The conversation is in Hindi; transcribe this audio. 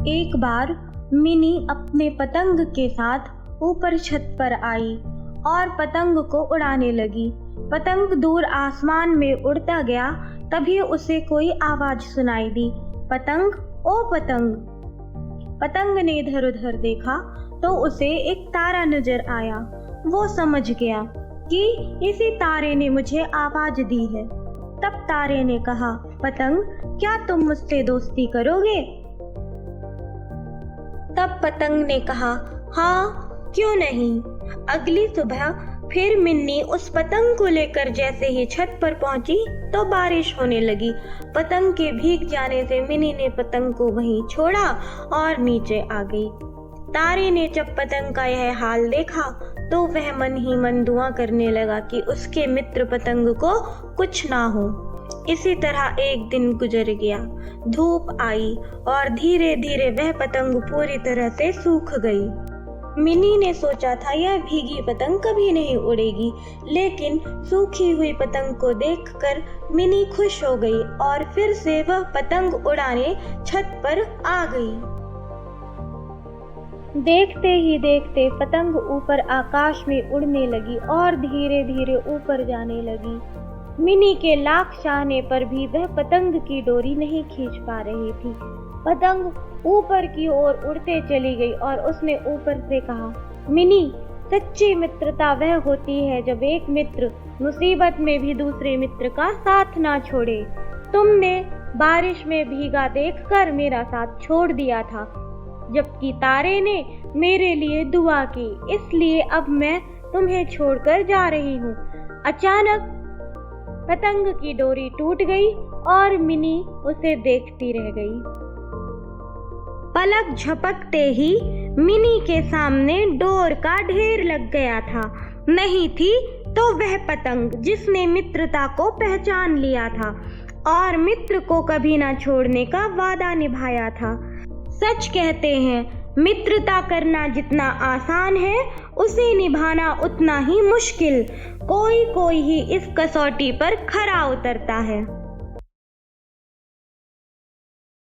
एक बार मिनी अपने पतंग के साथ ऊपर छत पर आई और पतंग को उड़ाने लगी। पतंग दूर आसमान में उड़ता गया। तभी उसे कोई आवाज सुनाई दी, पतंग ओ पतंग। पतंग ने इधर उधर देखा तो उसे एक तारा नजर आया। वो समझ गया कि इसी तारे ने मुझे आवाज दी है। तब तारे ने कहा, पतंग क्या तुम मुझसे दोस्ती करोगे? तब पतंग ने कहा, हाँ क्यों नहीं। अगली सुबह फिर मिन्नी उस पतंग को लेकर जैसे ही छत पर पहुंची तो बारिश होने लगी। पतंग के भीग जाने से मिन्नी ने पतंग को वहीं छोड़ा और नीचे आ गई। तारे ने जब पतंग का यह हाल देखा तो वह मन ही मन दुआ करने लगा कि उसके मित्र पतंग को कुछ ना हो। इसी तरह एक दिन गुजर गया। धूप आई और धीरे धीरे वह पतंग पूरी तरह से सूख गई। मिनी ने सोचा था यह भीगी पतंग कभी नहीं उड़ेगी, लेकिन सूखी हुई पतंग को देखकर मिनी खुश हो गई और फिर से वह पतंग उड़ाने छत पर आ गई। देखते ही देखते पतंग ऊपर आकाश में उड़ने लगी और धीरे धीरे ऊपर जाने लगी। मिनी के लाख चाहने पर भी वह पतंग की डोरी नहीं खींच पा रही थी। पतंग ऊपर की ओर उड़ते चली गई और उसने ऊपर से कहा, मिनी सच्ची मित्रता वह होती है जब एक मित्र मुसीबत में भी दूसरे मित्र का साथ ना छोड़े। तुमने बारिश में भीगा देखकर मेरा साथ छोड़ दिया था, जबकि तारे ने मेरे लिए दुआ की, इसलिए अब मैं तुम्हें छोड़कर जा रही हूँ। अचानक पतंग की डोरी टूट गई और मिनी उसे देखती रह गई। पलक झपकते ही मिनी के सामने डोर का ढेर लग गया था। नहीं थी तो वह पतंग जिसने मित्रता को पहचान लिया था और मित्र को कभी ना छोड़ने का वादा निभाया था। सच कहते हैं, मित्रता करना जितना आसान है उसे निभाना उतना ही मुश्किल। कोई कोई ही इस कसौटी पर खरा उतरता है।